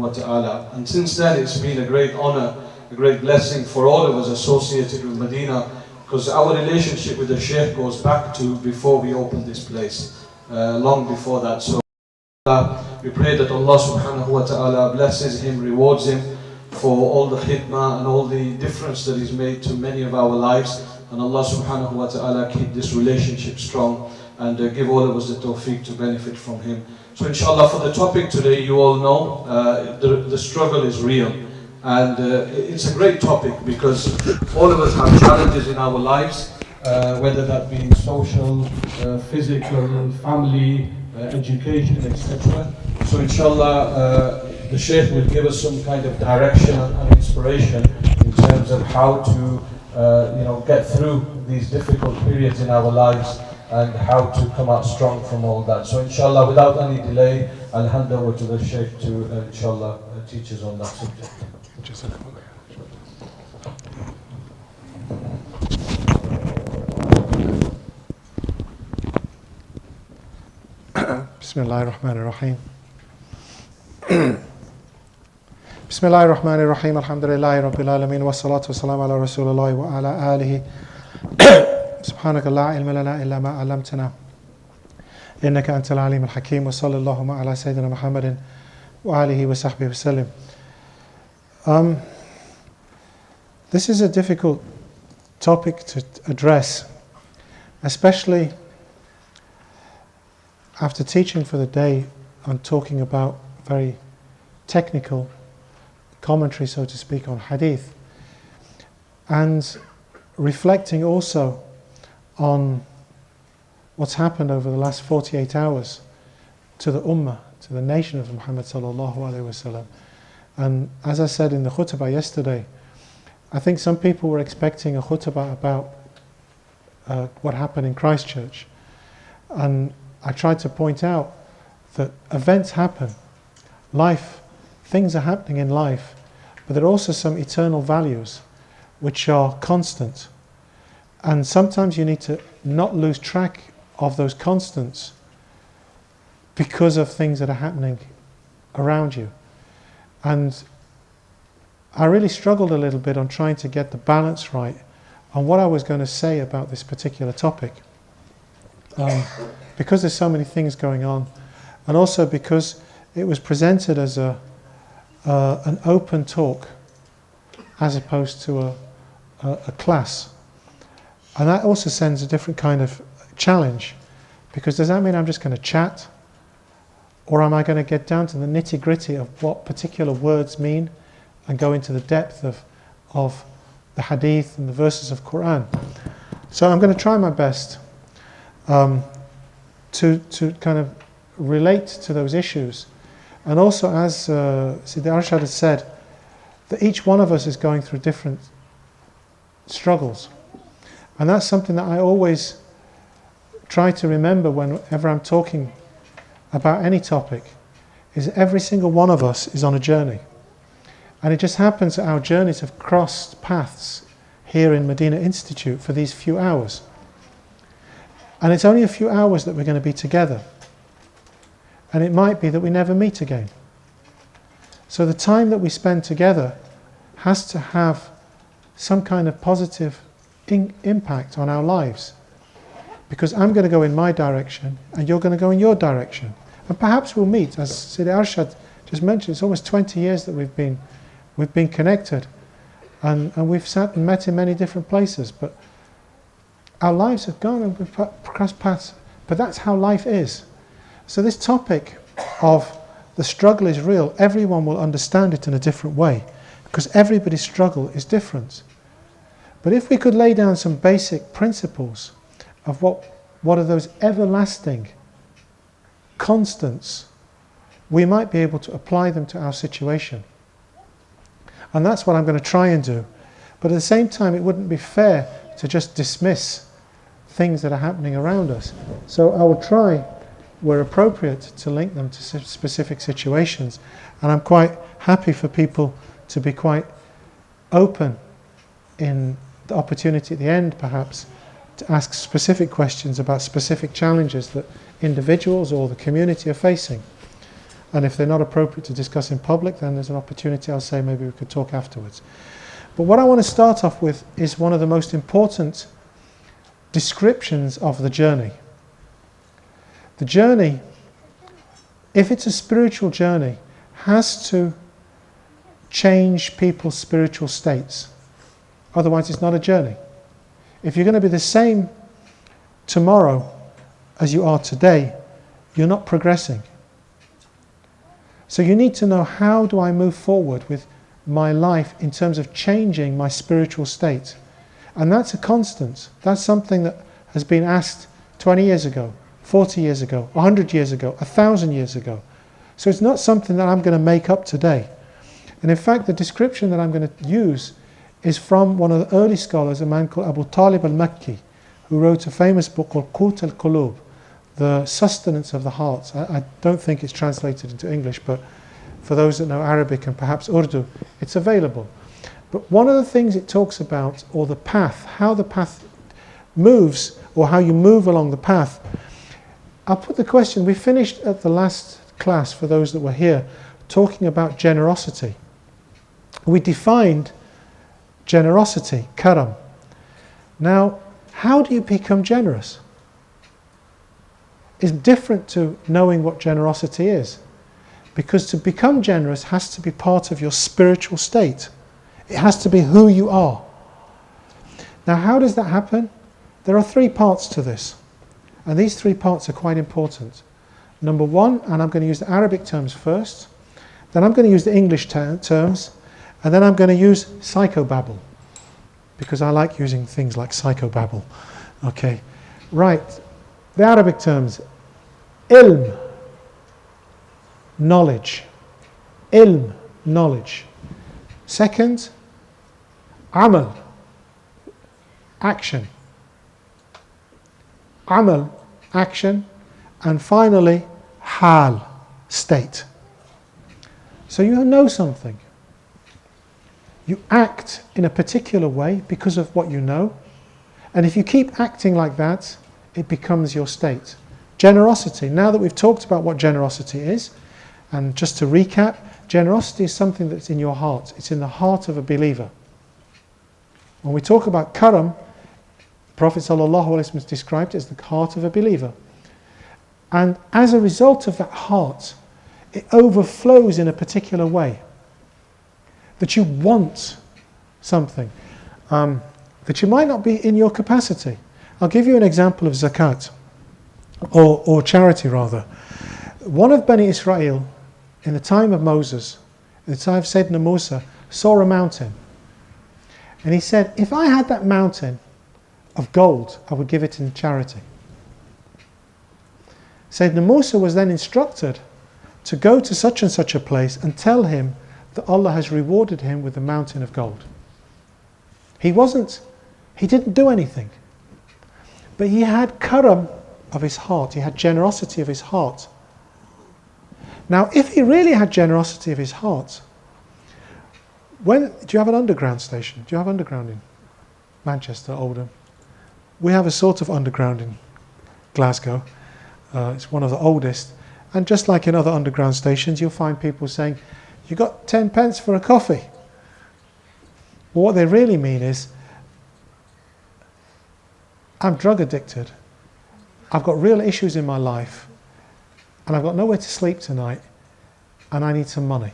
wa ta'ala. And since then it's been a great honor, a great blessing for all of us associated with Medina, because our relationship with the Shaykh goes back to before we opened this place, long before that. So we pray that Allah subhanahu wa ta'ala blesses him, rewards him for all the khidmah and all the difference that he's made to many of our lives. And Allah subhanahu wa ta'ala keep this relationship strong and give all of us the tawfiq to benefit from him. So inshallah, for the topic today, you all know the struggle is real. And it's a great topic because all of us have challenges in our lives, whether that be social, physical, family, education, etc. So inshallah, the Shaykh will give us some kind of direction and inspiration in terms of how to get through these difficult periods in our lives and how to come out strong from all that. So inshallah, without any delay, I'll hand over to the Shaykh to inshallah teach us on that subject. Bismillahir Rahmanir Rahim. Bismillahir Rahmanir Rahim. Alhamdulillahi Rabbil Alameen. Wassalatu wassalamu ala Rasulullah wa ala alihi. Subhanaka la ilma lana illa ma 'allamtana. Innaka antal alim al-hakim. Wa sallallahu ala Sayyidina Muhammadin wa alihi wa sahbihi wa sallim. This is a difficult topic to address, especially after teaching for the day and talking about very technical commentary, so to speak, on hadith, and reflecting also on what's happened over the last 48 hours to the ummah, to the nation of Muhammad sallallahu alaihi wasallam. And as I said in the khutbah yesterday, I think some people were expecting a khutbah about what happened in Christchurch, and I tried to point out that events happen, things are happening in life, but there are also some eternal values which are constant. And sometimes you need to not lose track of those constants because of things that are happening around you. And I really struggled a little bit on trying to get the balance right on what I was going to say about this particular topic. Because there's so many things going on, and also because it was presented as an open talk as opposed to a class. And that also sends a different kind of challenge, because does that mean I'm just going to chat, or am I going to get down to the nitty-gritty of what particular words mean and go into the depth of the hadith and the verses of Quran? So I'm going to try my best to kind of relate to those issues. And also, as Sidi Arshad has said, that each one of us is going through different struggles. And that's something that I always try to remember whenever I'm talking about any topic, is every single one of us is on a journey. And it just happens that our journeys have crossed paths here in Medina Institute for these few hours. And it's only a few hours that we're going to be together. And it might be that we never meet again. So the time that we spend together has to have some kind of positive impact on our lives. Because I'm going to go in my direction and you're going to go in your direction. And perhaps we'll meet, as Sidi Arshad just mentioned, it's almost 20 years that we've been connected. And we've sat and met in many different places. But our lives have gone and we've crossed paths. But that's how life is. So this topic of the struggle is real. Everyone will understand it in a different way, because everybody's struggle is different. But if we could lay down some basic principles of what are those everlasting constants, we might be able to apply them to our situation. And that's what I'm going to try and do. But at the same time, it wouldn't be fair to just dismiss things that are happening around us. So I will try, where appropriate, to link them to specific situations. And I'm quite happy for people to be quite open in the opportunity at the end, perhaps, to ask specific questions about specific challenges that individuals or the community are facing. And if they're not appropriate to discuss in public, then there's an opportunity. I'll say maybe we could talk afterwards. But what I want to start off with is one of the most important descriptions of the journey. The journey, if it's a spiritual journey, has to change people's spiritual states. Otherwise, it's not a journey. If you're going to be the same tomorrow as you are today, you're not progressing. So you need to know, how do I move forward with my life in terms of changing my spiritual state? And that's a constant. That's something that has been asked 20 years ago, 40 years ago, 100 years ago, 1,000 years ago. So it's not something that I'm going to make up today. And in fact, the description that I'm going to use is from one of the early scholars, a man called Abu Talib al-Makki, who wrote a famous book called Qut al-Qulub, the sustenance of the heart. I don't think it's translated into English, but for those that know Arabic and perhaps Urdu, it's available. But one of the things it talks about, or the path, how the path moves, or how you move along the path. I'll put the question, we finished at the last class, for those that were here, talking about generosity. We defined generosity, karam. Now, how do you become generous? It's different to knowing what generosity is. Because to become generous has to be part of your spiritual state. It has to be who you are. Now, how does that happen? There are 3 parts to this. And these 3 parts are quite important. Number 1, and I'm going to use the Arabic terms first. Then I'm going to use the English terms. And then I'm going to use psychobabble. Because I like using things like psychobabble. Okay. Right. The Arabic terms. Ilm. Knowledge. Ilm. Knowledge. Second, amal. Action. Amal. Action. And finally, hal. State. So you know something. You act in a particular way because of what you know. And if you keep acting like that, it becomes your state. Generosity. Now that we've talked about what generosity is, and just to recap, generosity is something that's in your heart. It's in the heart of a believer. When we talk about karam, Prophet ﷺ described it as the heart of a believer. And as a result of that heart, it overflows in a particular way. That you want something that you might not be in your capacity. I'll give you an example of zakat, or charity rather. One of Bani Israel, in the time of Moses, in the time of Sayyidina Musa, saw a mountain. And he said, if I had that mountain of gold, I would give it in charity. Sayyidina Musa was then instructed to go to such and such a place and tell him that Allah has rewarded him with the mountain of gold. He didn't do anything. But he had karam of his heart, he had generosity of his heart. Now, if he really had generosity of his heart, do you have an underground station? Do you have underground in Manchester, Oldham? We have a sort of underground in Glasgow. It's one of the oldest. And just like in other underground stations, you'll find people saying, you got 10 pence for a coffee. Well, what they really mean is, I'm drug addicted. I've got real issues in my life. And I've got nowhere to sleep tonight. And I need some money.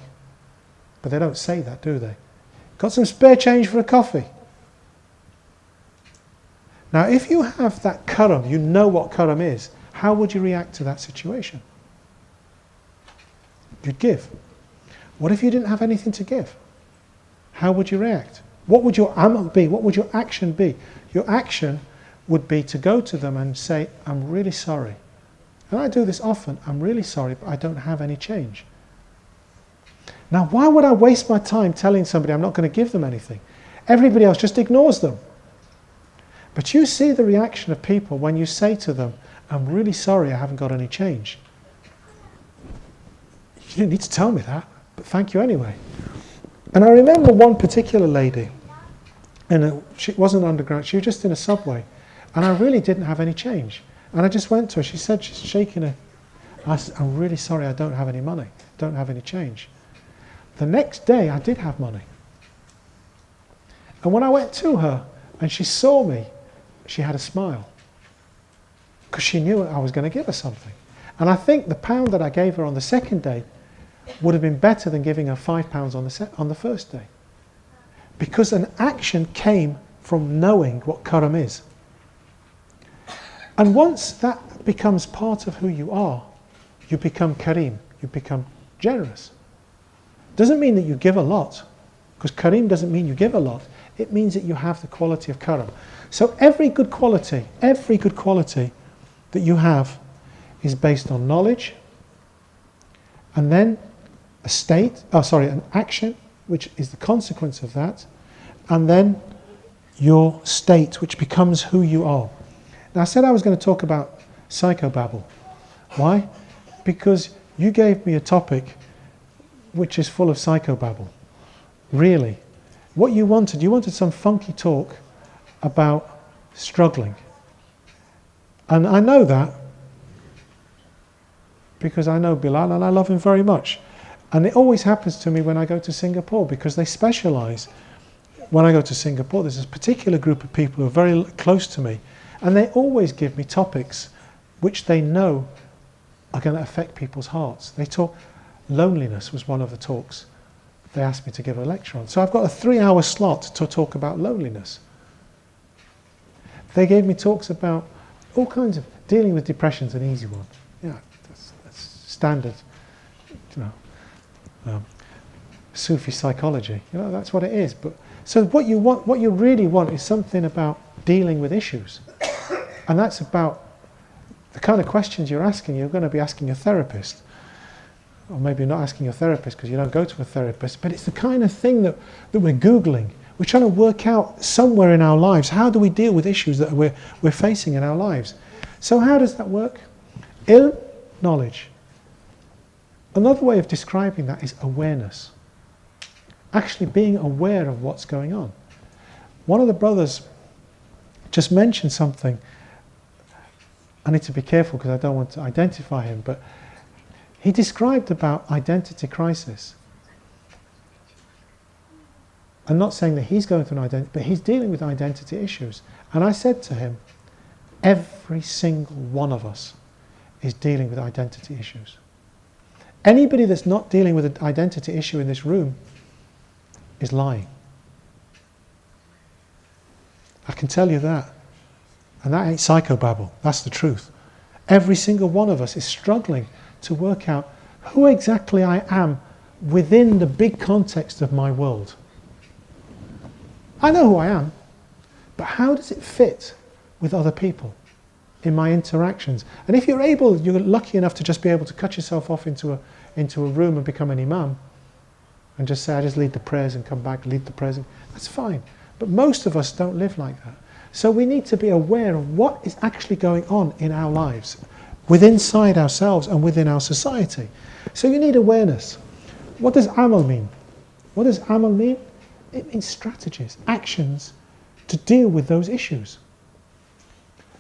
But they don't say that, do they? Got some spare change for a coffee. Now, if you have that karam, you know what karam is, how would you react to that situation? You'd give. What if you didn't have anything to give? How would you react? What would your amal be? What would your action be? Your action would be to go to them and say, I'm really sorry. And I do this often. I'm really sorry, but I don't have any change. Now, why would I waste my time telling somebody I'm not going to give them anything? Everybody else just ignores them. But you see the reaction of people when you say to them, I'm really sorry I haven't got any change. You didn't need to tell me that, but thank you anyway. And I remember one particular lady, and she wasn't underground, she was just in a subway, and I really didn't have any change. And I just went to her, she said, she's shaking her, I said, I'm really sorry I don't have any money. don't have any change. The next day I did have money. And when I went to her and she saw me, she had a smile. Because she knew I was going to give her something. And I think the £1 that I gave her on the second day would have been better than giving her £5 on the first day. Because an action came from knowing what karam is. And once that becomes part of who you are, you become kareem, you become generous. Doesn't mean that you give a lot, because kareem doesn't mean you give a lot. It means that you have the quality of karam. So every good quality that you have is based on knowledge, and then an action, which is the consequence of that, and then your state, which becomes who you are. Now I said I was going to talk about psychobabble. Why? Because you gave me a topic which is full of psychobabble. Really. What you wanted some funky talk about struggling. And I know that because I know Bilal and I love him very much. And it always happens to me when I go to Singapore, because they specialise. When I go to Singapore, there's this particular group of people who are very close to me, and they always give me topics which they know are going to affect people's hearts. They talk, loneliness was one of the talks they asked me to give a lecture on. So I've got a 3-hour slot to talk about loneliness. They gave me talks about all kinds of, dealing with depression's an easy one. Yeah, that's standard, Sufi psychology. That's what it is. But so what you really want is something about dealing with issues. And that's about the kind of questions you're asking. You're going to be asking a therapist. Or maybe not asking your therapist because you don't go to a therapist, but it's the kind of thing that we're Googling. We're trying to work out somewhere in our lives, how do we deal with issues that we're facing in our lives? So how does that work? Ilm, knowledge. Another way of describing that is awareness. Actually being aware of what's going on. One of the brothers just mentioned something. I need to be careful because I don't want to identify him, but he described about identity crisis. I'm not saying that he's going through an identity, but he's dealing with identity issues. And I said to him, every single one of us is dealing with identity issues. Anybody that's not dealing with an identity issue in this room is lying. I can tell you that. And that ain't psychobabble, that's the truth. Every single one of us is struggling to work out who exactly I am within the big context of my world. I know who I am, but how does it fit with other people in my interactions? And if you're lucky enough to just be able to cut yourself off into a room and become an imam and just say, I just lead the prayers and come back, lead the prayers, that's fine. But most of us don't live like that. So we need to be aware of what is actually going on in our lives, inside ourselves and within our society. So you need awareness. What does amal mean? What does amal mean? It means strategies, actions to deal with those issues.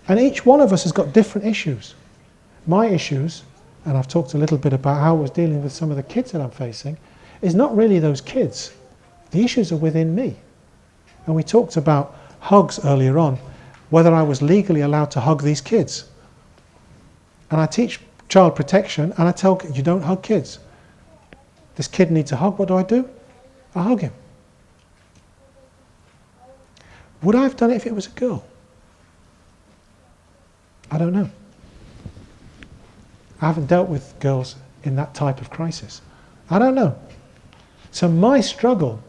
And each one of us has got different issues. My issues, and I've talked a little bit about how I was dealing with some of the kids that I'm facing, is not really those kids. The issues are within me. And we talked about hugs earlier on, whether I was legally allowed to hug these kids. And I teach child protection, and I tell you don't hug kids. This kid needs a hug, what do? I hug him. Would I have done it if it was a girl? I don't know. I haven't dealt with girls in that type of crisis. I don't know. So my struggle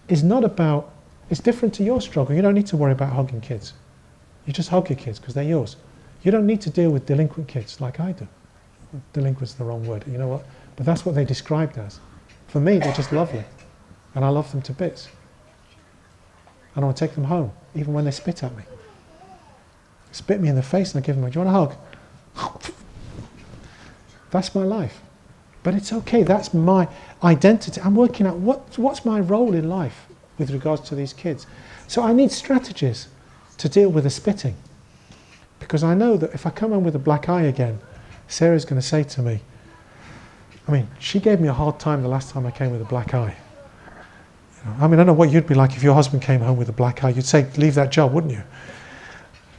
is not about, it's different to your struggle. You don't need to worry about hugging kids. You just hug your kids because they're yours. You don't need to deal with delinquent kids like I do. Delinquent's the wrong word, you know what? But that's what they described as. For me, they're just lovely. And I love them to bits. And I want to take them home, even when they spit at me. Spit me in the face and I give them, do you want a hug? That's my life. But it's okay, that's my identity. I'm working out what's my role in life with regards to these kids. So I need strategies to deal with the spitting. Because I know that if I come home with a black eye again, Sarah's going to say to me, I mean, she gave me a hard time the last time I came with a black eye. You know, I mean, I don't know what you'd be like if your husband came home with a black eye. You'd say, leave that job, wouldn't you?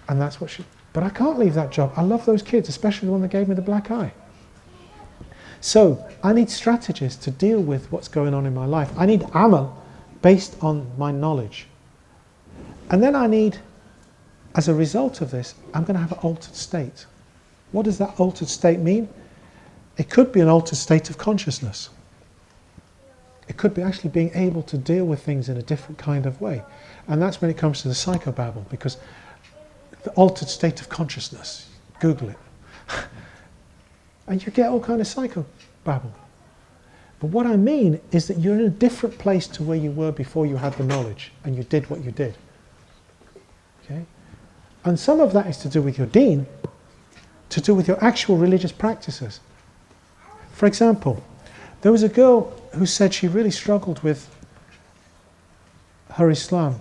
And that's what she... But I can't leave that job. I love those kids, especially the one that gave me the black eye. So, I need strategies to deal with what's going on in my life. I need amal based on my knowledge. And then I need, as a result of this, I'm going to have an altered state. What does that altered state mean? It could be an altered state of consciousness. It could be actually being able to deal with things in a different kind of way. And that's when it comes to the psychobabble, because the altered state of consciousness, Google it. And you get all kind of psychobabble. But what I mean is that you're in a different place to where you were before you had the knowledge and you did what you did. Okay? And some of that is to do with your deen, to do with your actual religious practices. For example, there was a girl who said she really struggled with her Islam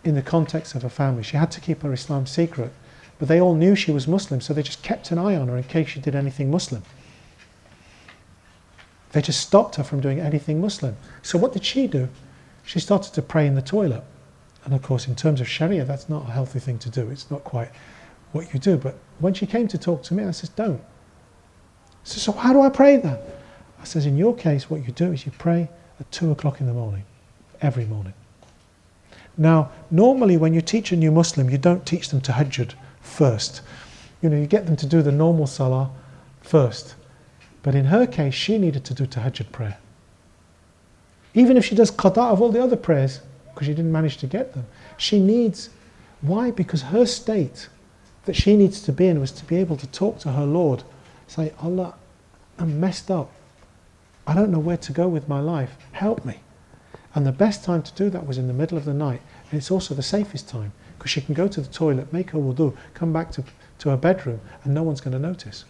in the context of her family. She had to keep her Islam secret, but they all knew she was Muslim, so they just kept an eye on her in case she did anything Muslim. They just stopped her from doing anything Muslim. So what did she do? She started to pray in the toilet. And of course, in terms of Sharia, that's not a healthy thing to do. It's not quite what you do. But when she came to talk to me, I said, don't. So how do I pray then? I says, in your case, what you do is you pray at 2 o'clock in the morning, every morning. Now, normally when you teach a new Muslim, you don't teach them tahajjud first. You know, you get them to do the normal salah first. But in her case, she needed to do tahajjud prayer. Even if she does qada of all the other prayers, because she didn't manage to get them, she needs... Why? Because her state that she needs to be in was to be able to talk to her Lord, say, Allah, I'm messed up. I don't know where to go with my life. Help me. And the best time to do that was in the middle of the night. And it's also the safest time, because she can go to the toilet, make her wudu, come back to her bedroom, and no one's going to notice.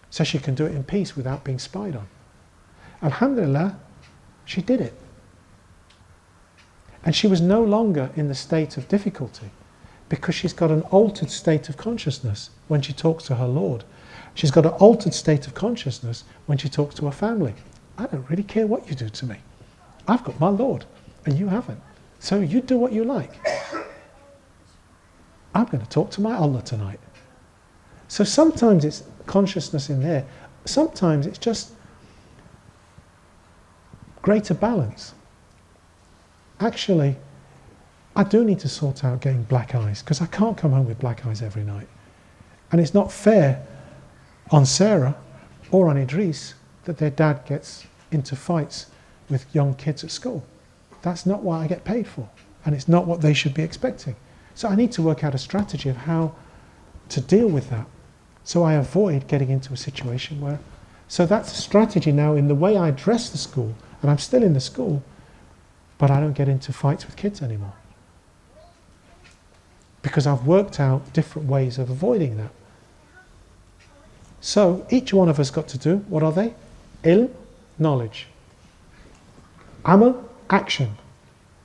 So she can do it in peace without being spied on. Alhamdulillah, she did it. And she was no longer in the state of difficulty, because she's got an altered state of consciousness when she talks to her Lord. She's got an altered state of consciousness when she talks to her family. I don't really care what you do to me. I've got my Lord, and you haven't. So you do what you like. I'm going to talk to my Allah tonight. So sometimes it's consciousness in there. Sometimes it's just greater balance. Actually, I do need to sort out getting black eyes, because I can't come home with black eyes every night. And it's not fair on Sarah or on Idris that their dad gets into fights with young kids at school. That's not what I get paid for, and it's not what they should be expecting. So I need to work out a strategy of how to deal with that, so I avoid getting into a situation where... So that's a strategy now in the way I address the school, and I'm still in the school, but I don't get into fights with kids anymore. Because I've worked out different ways of avoiding that. So each one of us got to do, what are they? Ilm, knowledge. Amal, action,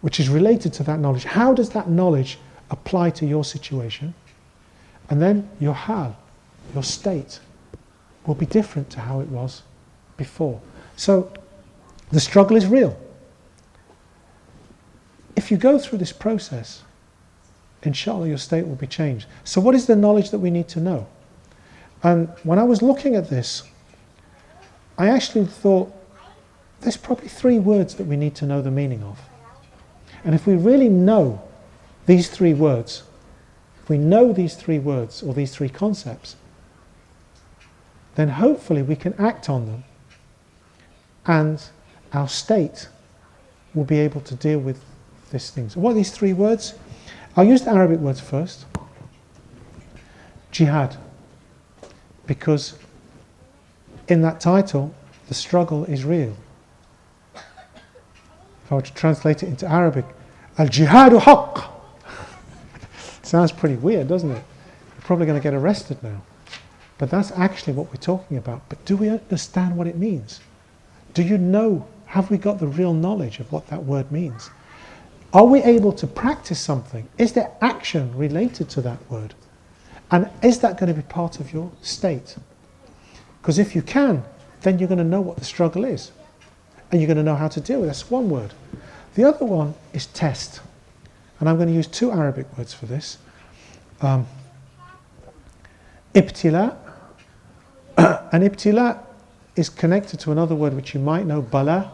which is related to that knowledge. How does that knowledge apply to your situation? And then your hal, your state, will be different to how it was before. So the struggle is real. If you go through this process, inshallah your state will be changed. So what is the knowledge that we need to know? And when I was looking at this, I actually thought there's probably 3 words that we need to know the meaning of. And if we really know these 3 words, if we know these 3 words or these 3 concepts, then hopefully we can act on them, and our state will be able to deal with these things. What are these 3 words? I'll use the Arabic words first. Jihad. Because in that title, the struggle is real. If I were to translate it into Arabic, Al-Jihadu Haqq. Sounds pretty weird, doesn't it? You're probably going to get arrested now. But that's actually what we're talking about. But do we understand what it means? Do you know, have we got the real knowledge of what that word means? Are we able to practice something? Is there action related to that word? And is that going to be part of your state? Because if you can, then you're going to know what the struggle is. And you're going to know how to deal with it. That's one word. The other one is test. And I'm going to use two Arabic words for this. Ibtila. And ibtila is connected to another word which you might know, bala.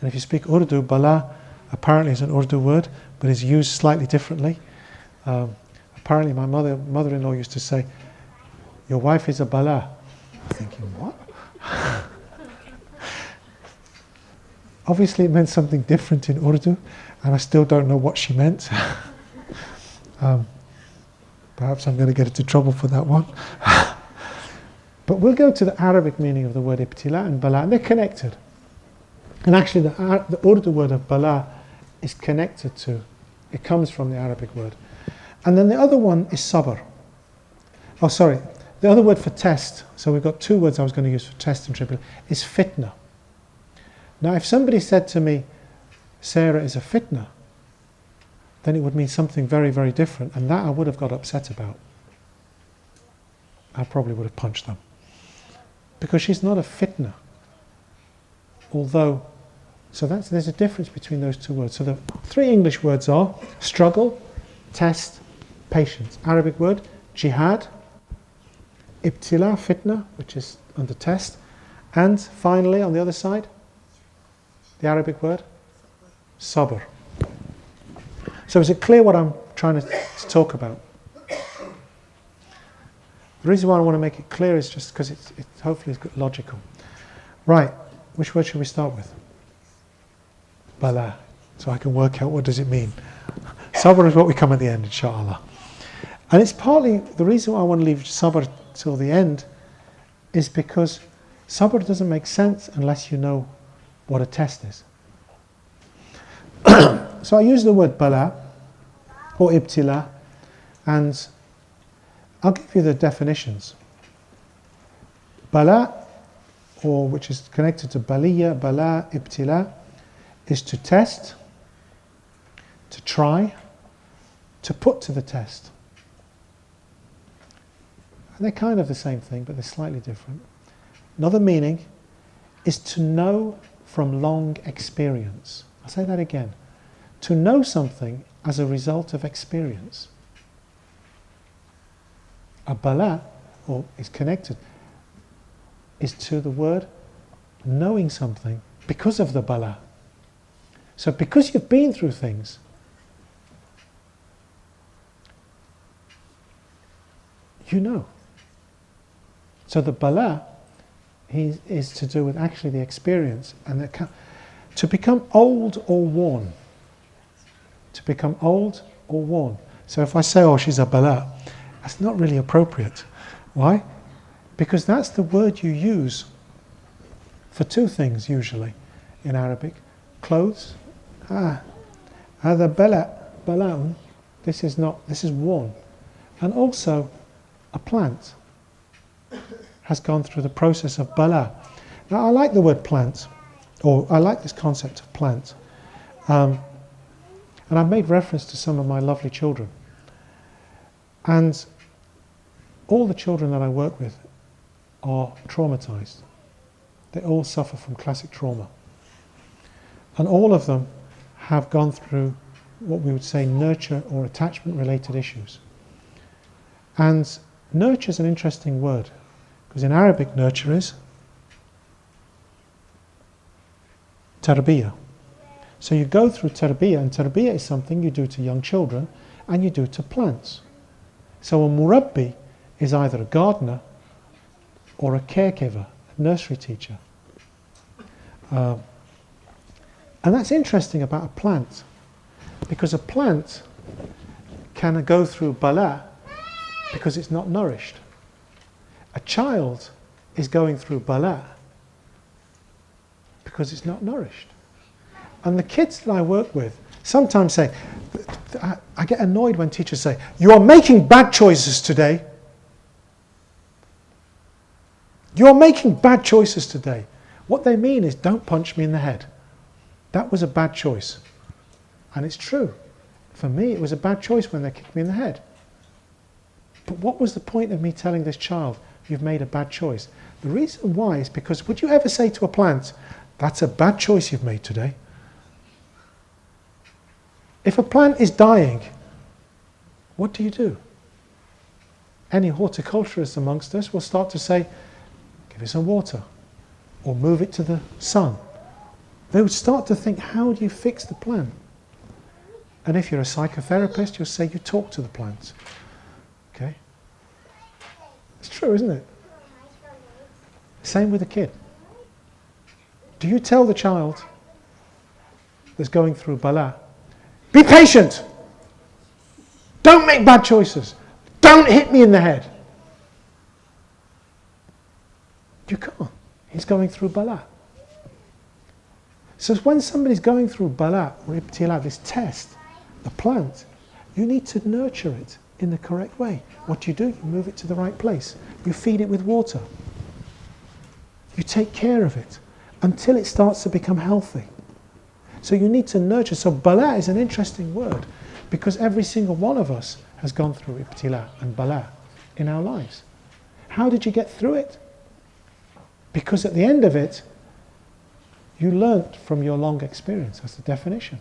And if you speak Urdu, bala apparently is an Urdu word, but is used slightly differently. Apparently my mother-in-law used to say, "Your wife is a bala." I'm thinking, what? Obviously it meant something different in Urdu, and I still don't know what she meant. Perhaps I'm going to get into trouble for that one. But we'll go to the Arabic meaning of the word ibtila and bala, and they're connected. And actually the Urdu word of bala is connected to, it comes from the Arabic word. And then the other one is sabr. Oh, sorry. The other word for test, so we've got two words I was going to use for test and tribulation, is fitna. Now, if somebody said to me, Sarah is a fitna, then it would mean something very, very different, and that I would have got upset about. I probably would have punched them. Because she's not a fitna. Although, so there's a difference between those two words. So the three English words are struggle, test, patience. Arabic word, jihad, ibtila, fitna, which is under test, and finally on the other side, the Arabic word, sabr. So is it clear what I'm trying to talk about? The reason why I want to make it clear is just because it hopefully is logical. Right, which word should we start with? Bala. So I can work out what does it mean. Sabr is what we come at the end, inshallah. And it's partly, the reason why I want to leave sabr till the end is because sabr doesn't make sense unless you know what a test is. So I use the word bala or ibtila, and I'll give you the definitions. Bala, or which is connected to baliya, bala, ibtila, is to test, to try, to put to the test. And they're kind of the same thing, but they're slightly different. Another meaning is to know from long experience. I'll say that again. To know something as a result of experience. A bala, or is connected, is to the word knowing something because of the bala. So because you've been through things, you know. So the bala is to do with actually the experience, and to become old or worn. To become old or worn. So if I say, oh, she's a bala, that's not really appropriate. Why? Because that's the word you use for two things usually in Arabic. Clothes. Hada bala'un. This is worn. And also a plant has gone through the process of bala. Now I like the word plant, or I like this concept of plant. And I've made reference to some of my lovely children. And all the children that I work with are traumatized. They all suffer from classic trauma. And all of them have gone through what we would say nurture or attachment related issues. And nurture is an interesting word, because in Arabic nurture is tarbiyah. So you go through tarbiyah, and tarbiyah is something you do to young children and you do to plants. So a murabbi is either a gardener or a caregiver, a nursery teacher. And that's interesting about a plant, because a plant can go through bala because it's not nourished. A child is going through bala because it's not nourished. And the kids that I work with sometimes say, I get annoyed when teachers say, you are making bad choices today. You are making bad choices today. What they mean is, don't punch me in the head. That was a bad choice. And it's true. For me, it was a bad choice when they kicked me in the head. But what was the point of me telling this child, you've made a bad choice. The reason why is because would you ever say to a plant, that's a bad choice you've made today? If a plant is dying, what do you do? Any horticulturists amongst us will start to say, give it some water, or move it to the sun. They would start to think, how do you fix the plant? And if you're a psychotherapist, you'll say you talk to the plants. Okay? It's true, isn't it? Same with a kid. Do you tell the child that's going through bala, be patient! Don't make bad choices! Don't hit me in the head! You can't. He's going through bala. So when somebody's going through bala, or ibtila, this test, the plant, you need to nurture it in the correct way. What do? You move it to the right place. You feed it with water. You take care of it until it starts to become healthy. So you need to nurture. So bala is an interesting word because every single one of us has gone through ibtila and bala in our lives. How did you get through it? Because at the end of it, you learnt from your long experience. That's the definition.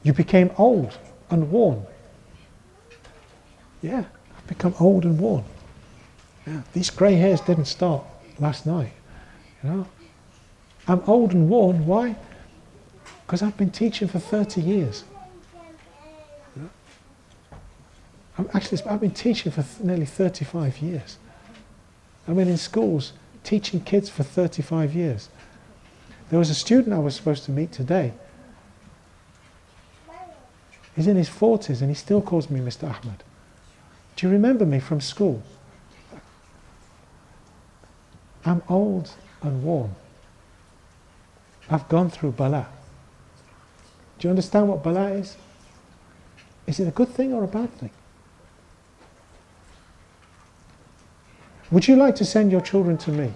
You became old and worn. Yeah, I've become old and worn. Yeah, these grey hairs didn't start last night. You know, I'm old and worn. Why? Because I've been teaching for 30 years. You know? I've been teaching for nearly 35 years. I've been in schools teaching kids for 35 years. There was a student I was supposed to meet today. He's in his 40s and he still calls me Mr. Ahmed. Do you remember me from school? I'm old and worn. I've gone through bala. Do you understand what bala is? Is it a good thing or a bad thing? Would you like to send your children to me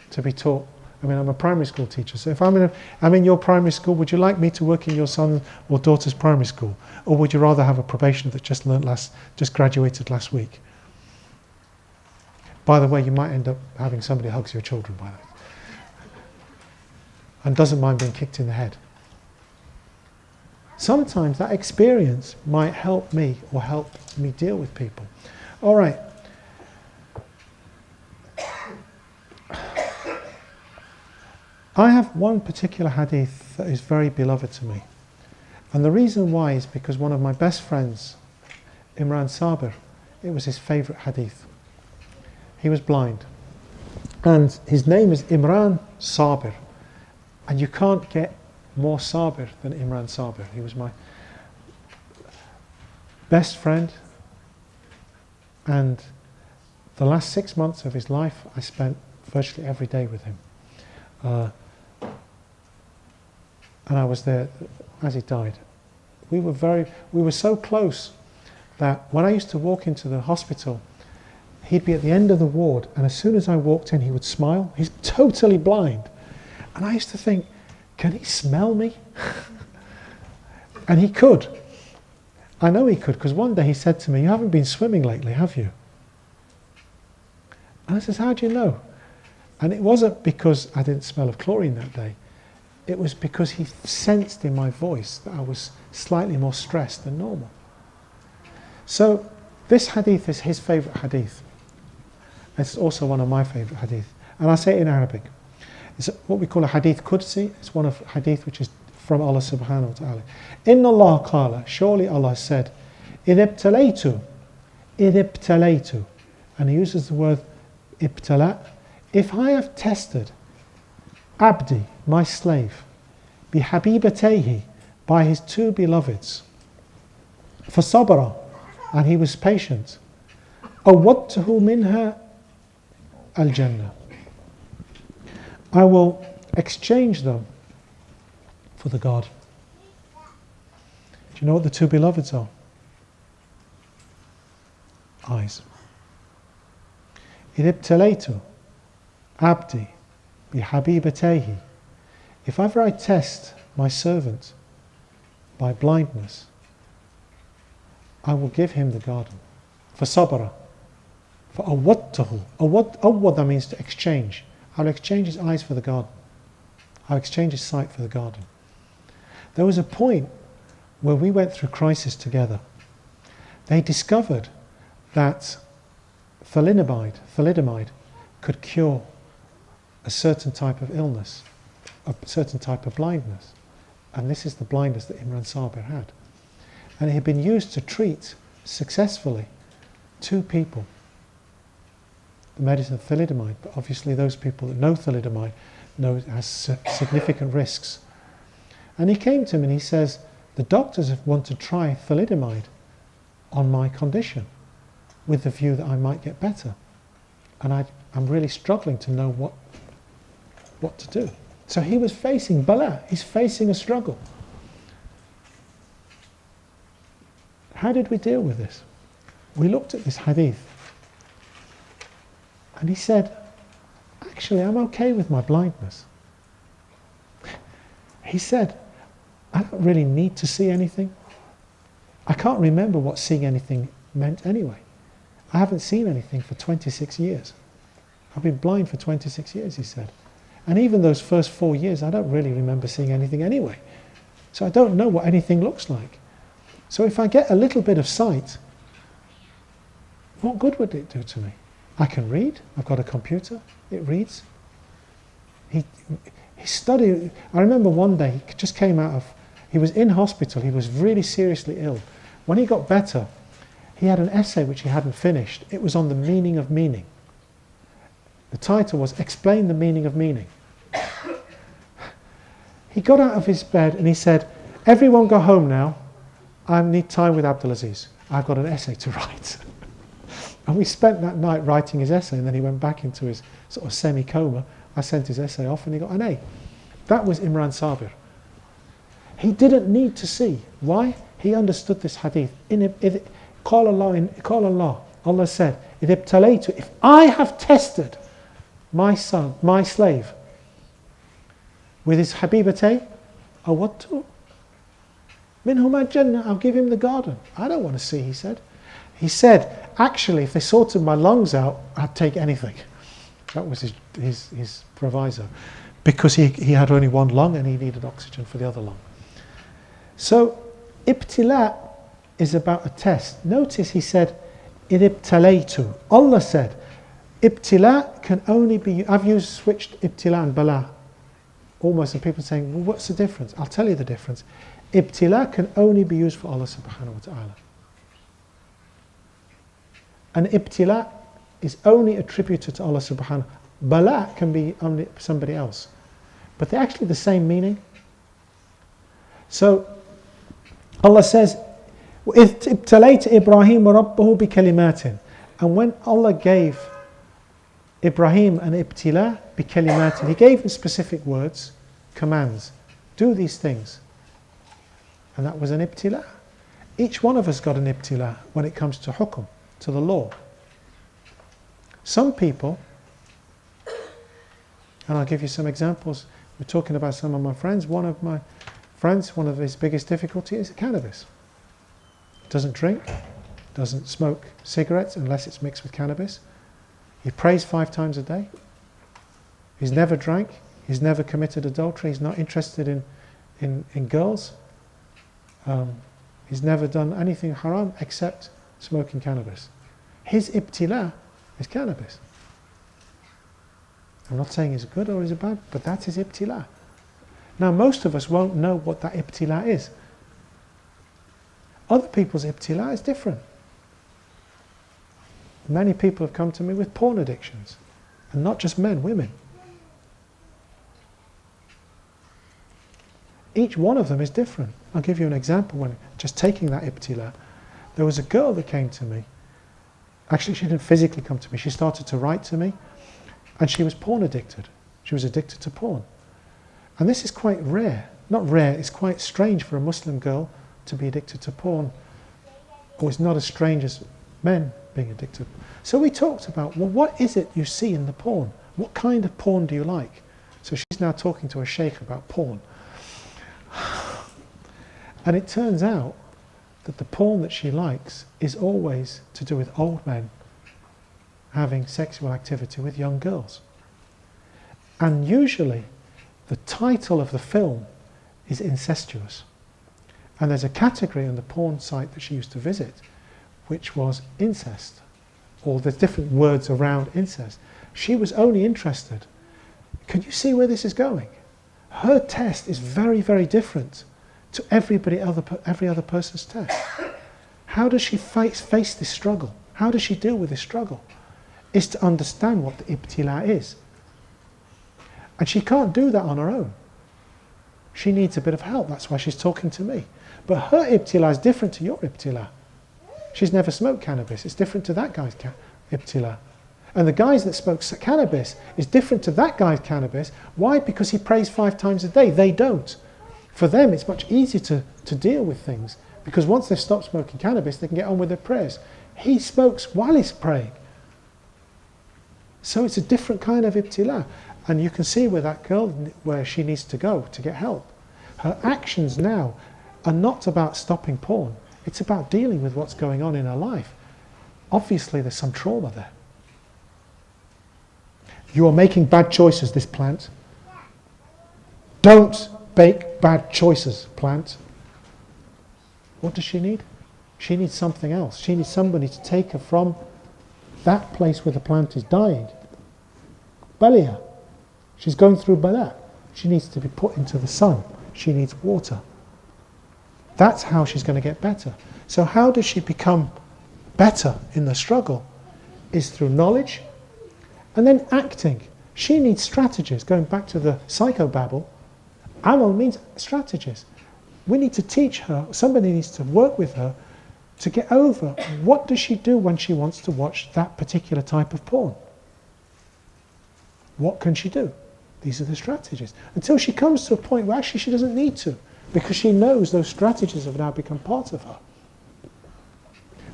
to be taught? I mean, I'm a primary school teacher, so if I'm in your primary school, would you like me to work in your son or daughter's primary school? Or would you rather have a probationer that just graduated last week? By the way, you might end up having somebody hugs your children by that. And doesn't mind being kicked in the head. Sometimes that experience might help me or help me deal with people. All right. I have one particular hadith that is very beloved to me. And the reason why is because one of my best friends, Imran Sabir, it was his favourite hadith. He was blind. And his name is Imran Sabir. And you can't get more Sabir than Imran Sabir. He was my best friend. And the last 6 months of his life, I spent virtually every day with him. And I was there as he died. We were so close that when I used to walk into the hospital, he'd be at the end of the ward, and as soon as I walked in, he would smile. He's totally blind. And I used to think, can he smell me? And he could. I know he could, because one day he said to me, you haven't been swimming lately, have you? And I says, how do you know? And it wasn't because I didn't smell of chlorine that day. It was because he sensed in my voice that I was slightly more stressed than normal. So this hadith is his favourite hadith. It's also one of my favourite hadith. And I say it in Arabic. It's what we call a hadith Qudsi. It's one of hadith which is from Allah subhanahu wa ta'ala. Inna Allah qala, surely Allah said, إِذِ ابْتَلَيْتُ. And he uses the word ibtala. If I have tested Abdi, my slave, bihabibatayhi, by his two beloveds, for sabra, and he was patient, awwadtuhu minha al-jannah, I will exchange them for the garden. Do you know what the two beloveds are? Eyes. إِذِ ابْتَلَيْتُ Abdi bihabibatayhi. If ever I test my servant by blindness, I will give him the garden. For sabra, فَأَوَّدْتُهُ. Awwad, means to exchange. I'll exchange his eyes for the garden. I'll exchange his sight for the garden. There was a point where we went through crisis together. They discovered that thalidomide could cure a certain type of illness, a certain type of blindness. And this is the blindness that Imran Sabir had. And it had been used to treat successfully 2 people. The medicine of thalidomide, but obviously those people that know thalidomide know it has significant risks. And he came to me and he says, the doctors have wanted to try thalidomide on my condition with the view that I might get better. And I'm really struggling to know what to do. So he was facing bala, he's facing a struggle. How did we deal with this? We looked at this hadith and he said, actually I'm okay with my blindness. He said, I don't really need to see anything. I can't remember what seeing anything meant anyway. I haven't seen anything for 26 years. I've been blind for 26 years, he said. And even those first 4 years, I don't really remember seeing anything anyway. So I don't know what anything looks like. So if I get a little bit of sight, what good would it do to me? I can read. I've got a computer. It reads. He studied. I remember one day, he just came out of, he was in hospital. He was really seriously ill. When he got better, he had an essay which he hadn't finished. It was on the meaning of meaning. The title was Explain the Meaning of Meaning. He got out of his bed and he said, everyone go home now. I need time with Abdul Aziz. I've got an essay to write. And we spent that night writing his essay, and then he went back into his sort of semi-coma. I sent his essay off and he got an A. That was Imran Sabir. He didn't need to see. Why? He understood this hadith. Allah said, if I have tested my son, my slave, with his habibatay, awattu minhuma jannah, I'll give him the garden. I don't want to see, he said. He said, actually, if they sorted my lungs out, I'd take anything. That was his proviso. Because he had only one lung and he needed oxygen for the other lung. So, ibtila is about a test. Notice he said, ibtalaytu. Allah said, ibtila can only be, I've switched ibtila and bala. Almost, and people saying, well, what's the difference? I'll tell you the difference. Ibtila can only be used for Allah subhanahu wa ta'ala. And ibtila is only attributed to Allah subhanahu wa ta'ala. Bala can be only somebody else. But they're actually the same meaning. So, Allah says, وَإِذْ ابْتَلَيْتَ إِبْرَاهِيمَ رَبَّهُ بِكَلِمَاتٍ. And when Allah gave Ibrahim an ibtila bikalimatin, he gave him specific words, commands. Do these things. And that was an ibtila. Each one of us got an ibtila when it comes to hukum, to the law. Some people, and I'll give you some examples. We're talking about some of my friends. One of my friends, one of his biggest difficulties is cannabis. Doesn't drink, doesn't smoke cigarettes unless it's mixed with cannabis. He prays 5 times a day. He's never drank. He's never committed adultery. He's not interested in girls. He's never done anything haram except smoking cannabis. His ibtila is cannabis. I'm not saying it's good or it's bad, but that's his ibtila. Now, most of us won't know what that ibtila is. Other people's ibtila is different. Many people have come to me with porn addictions, and not just men, women. Each one of them is different. I'll give you an example. When just taking that ibtila, there was a girl that came to me. Actually, she didn't physically come to me. She started to write to me, and she was porn addicted. She was addicted to porn. And this is quite rare. Not rare, it's quite strange for a Muslim girl to be addicted to porn. Or it's not as strange as men being addicted. So we talked about, well, what is it you see in the porn? What kind of porn do you like? So she's now talking to a sheikh about porn. And it turns out that the porn that she likes is always to do with old men having sexual activity with young girls. And usually the title of the film is incestuous. And there's a category on the porn site that she used to visit which was incest, or there's different words around incest. She was only interested. Can you see where this is going? Her test is very, very different to every other person's test. How does she face this struggle? How does she deal with this struggle? Is to understand what the ibtila is. And she can't do that on her own. She needs a bit of help. That's why she's talking to me. But her ibtila is different to your ibtila. She's never smoked cannabis. It's different to that guy's ibtila. And the guys that smoke cannabis is different to that guy's cannabis. Why? Because he prays 5 times a day. They don't. For them, it's much easier to deal with things. Because once they've stopped smoking cannabis, they can get on with their prayers. He smokes while he's praying. So it's a different kind of ibtila. And you can see where that girl, where she needs to go to get help. Her actions now are not about stopping porn. It's about dealing with what's going on in her life. Obviously, there's some trauma there. You are making bad choices, this plant. Don't make bad choices, plant. What does she need? She needs something else. She needs somebody to take her from that place where the plant is dying. Balia. She's going through bala. She needs to be put into the sun. She needs water. That's how she's going to get better. So how does she become better in the struggle? Is through knowledge and then acting. She needs strategies. Going back to the psychobabble, amal means strategies. We need to teach her, somebody needs to work with her to get over what does she do when she wants to watch that particular type of porn. What can she do? These are the strategies. Until she comes to a point where actually she doesn't need to, because she knows those strategies have now become part of her.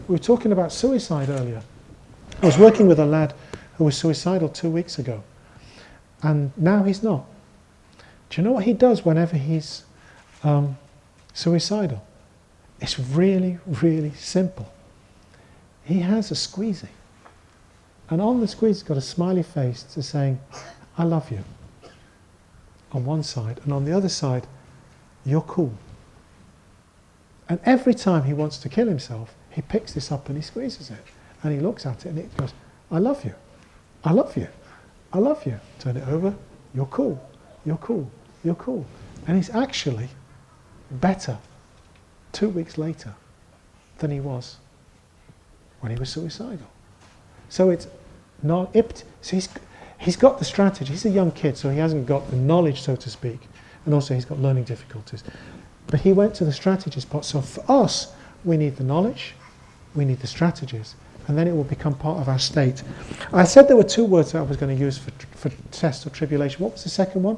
We were talking about suicide earlier. I was working with a lad who was suicidal 2 weeks ago, and now he's not. Do you know what he does whenever he's suicidal? It's really, really simple. He has a squeezy, and on the squeeze he's got a smiley face to saying, I love you, on one side, and on the other side, you're cool. And every time he wants to kill himself, he picks this up and he squeezes it. And he looks at it and it goes, I love you. I love you. I love you. Turn it over. You're cool. You're cool. You're cool. And he's actually better 2 weeks later than he was when he was suicidal. So it's not so he's got the strategy. He's a young kid, so he hasn't got the knowledge, so to speak. And also he's got learning difficulties. But he went to the strategist part. So for us, we need the knowledge, we need the strategies, and then it will become part of our state. I said there were 2 words that I was going to use for test or tribulation. What was the second one?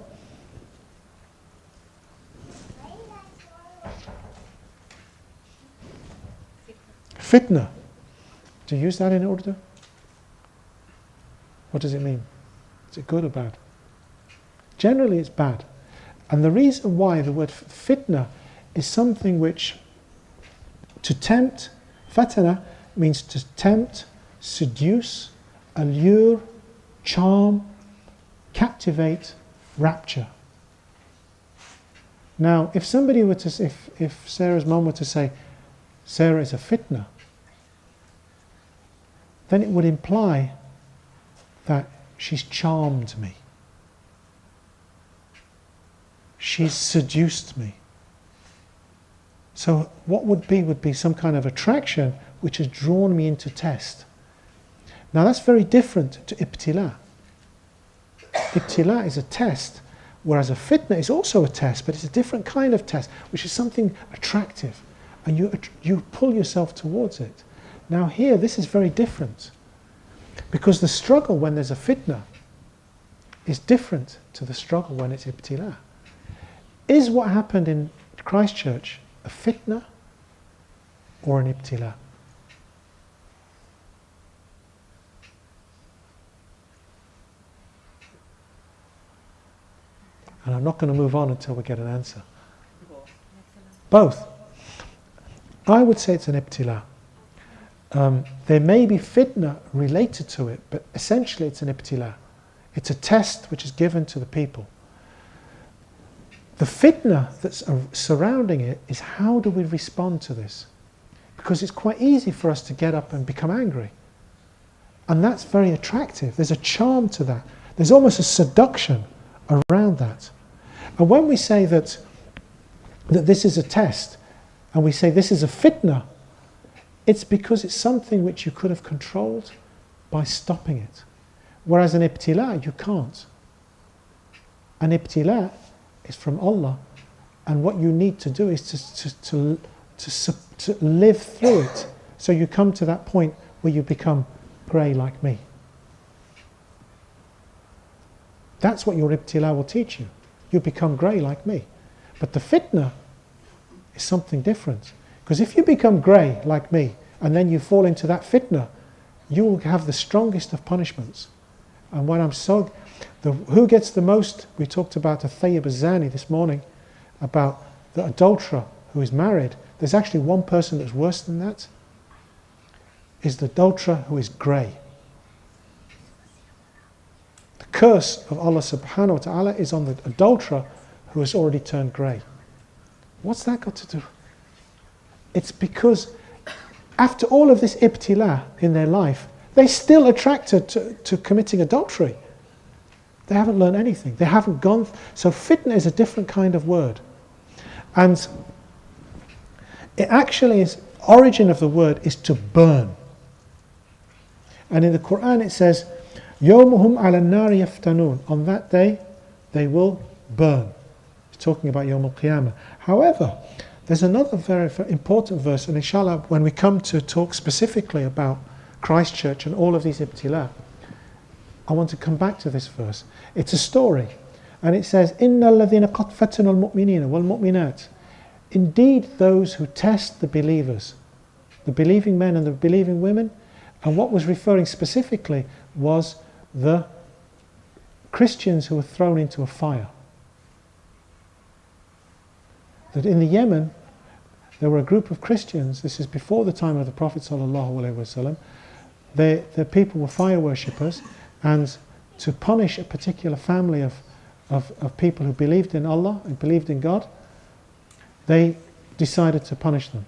Fitna. Do you use that in order? What does it mean? Is it good or bad? Generally it's bad. And the reason why the word fitna is something which, to tempt, fatana means to tempt, seduce, allure, charm, captivate, rapture. Now, if somebody were to, if Sarah's mum were to say, Sarah is a fitna, then it would imply that she's charmed me. She's seduced me. So what would be some kind of attraction which has drawn me into test. Now that's very different to ibtila. Ibtila is a test, whereas a fitna is also a test, but it's a different kind of test, which is something attractive, and you pull yourself towards it. Now here, this is very different, because the struggle when there's a fitna is different to the struggle when it's ibtila. Is what happened in Christchurch a fitna or an ibtila? And I'm not going to move on until we get an answer. Both. I would say it's an ibtila. There may be fitna related to it, but essentially it's an ibtila. It's a test which is given to the people. The fitna that's surrounding it is, how do we respond to this? Because it's quite easy for us to get up and become angry. And that's very attractive. There's a charm to that. There's almost a seduction around that. And when we say that this is a test, and we say this is a fitna, it's because it's something which you could have controlled by stopping it. Whereas an ibtila, you can't. An ibtila is from Allah, and what you need to do is to live through it, so you come to that point where you become grey like me. That's what your ibtila will teach you. You become grey like me. But the fitna is something different. Because if you become grey like me, and then you fall into that fitna, you will have the strongest of punishments. And when who gets the most, we talked about the thayyib az-zani this morning, about the adulterer who is married. There's actually one person that's worse than that, is the adulterer who is grey. The curse of Allah subhanahu wa ta'ala is on the adulterer who has already turned grey. What's that got to do? It's because after all of this ibtila in their life, they're still attracted to committing adultery. They haven't learned anything. They haven't gone. So fitna is a different kind of word. And it actually is, origin of the word is to burn. And in the Quran it says, يَوْمُهُمْ عَلَى النَّارِ يَفْتَنُونَ. On that day, they will burn. It's talking about Yawm al-Qiyamah. However, there's another very, very important verse, and inshallah, when we come to talk specifically about Christchurch and all of these ibtila, I want to come back to this verse. It's a story, and it says, إِنَّ الَّذِينَ قَدْ فَتَنُوا الْمُؤْمِنِينَ وَالْمُؤْمِنَاتِ. Indeed, those who test the believers, the believing men and the believing women, and what was referring specifically was the Christians who were thrown into a fire. That in the Yemen, there were a group of Christians, this is before the time of the Prophet ﷺ, the people were fire worshippers, and to punish a particular family of people who believed in Allah and believed in God, they decided to punish them.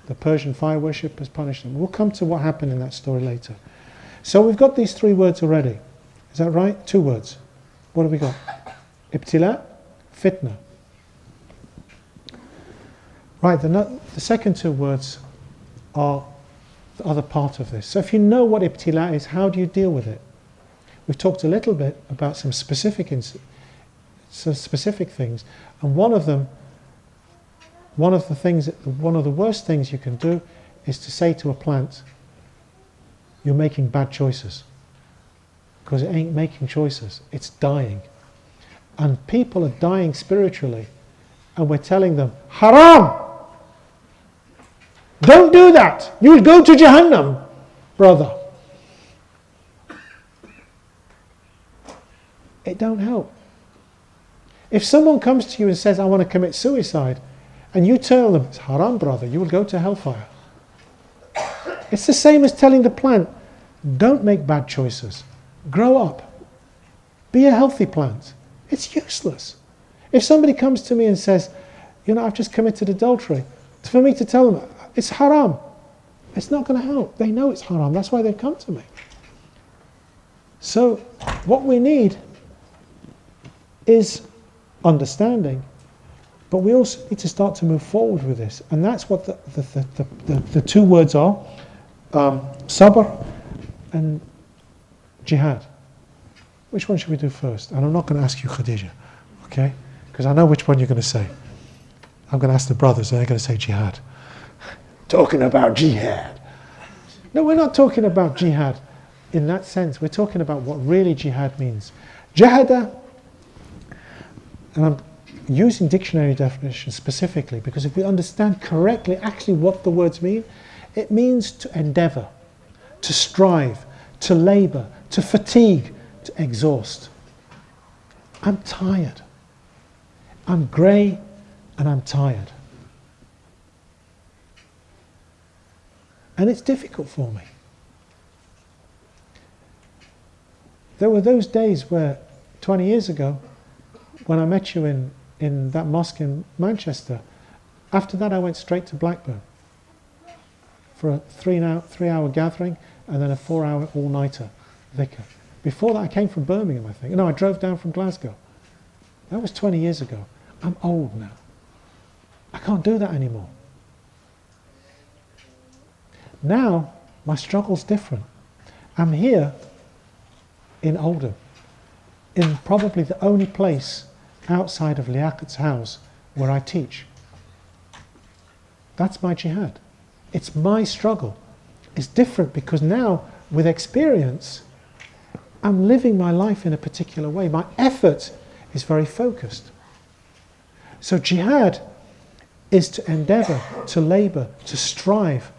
The Persian fire worshippers punished them. We'll come to what happened in that story later. So we've got these three words already. Is that right? Two words. What have we got? Ibtila, fitna. Right, the second two words are the other part of this. So if you know what ibtila is, how do you deal with it? We've talked a little bit about some specific things, and one of the worst things you can do is to say to a plant, you're making bad choices. Because it ain't making choices, it's dying. And people are dying spiritually, and we're telling them, haram! Don't do that! You'll go to Jahannam, brother. It don't help. If someone comes to you and says, I want to commit suicide, and you tell them, it's haram, brother, you will go to hellfire. It's the same as telling the plant, don't make bad choices. Grow up. Be a healthy plant. It's useless. If somebody comes to me and says, I've just committed adultery, for me to tell them, it's haram, it's not going to help. They know it's haram, that's why they've come to me. So, what we need is understanding, but we also need to start to move forward with this, and that's what the two words are, sabr and jihad. Which one should we do first? And I'm not going to ask you Khadija, okay? Because I know which one you're going to say. I'm going to ask the brothers, and they're going to say jihad. Talking about jihad. No, we're not talking about jihad in that sense. We're talking about what really jihad means. Jahada, and I'm using dictionary definitions specifically because if we understand correctly actually what the words mean, it means to endeavour, to strive, to labour, to fatigue, to exhaust. I'm tired. I'm grey and I'm tired. And it's difficult for me. There were those days where, 20 years ago, when I met you in that mosque in Manchester, after that I went straight to Blackburn for a 3-hour gathering and then a 4-hour all-nighter dhikr. Before that I came from Birmingham, I think. No, I drove down from Glasgow. That was 20 years ago. I'm old now. I can't do that anymore. Now, my struggle's different. I'm here in Oldham, in probably the only place outside of Liaqat's house where I teach. That's my jihad. It's my struggle. It's different because now, with experience, I'm living my life in a particular way. My effort is very focused. So jihad is to endeavour, to labour, to strive,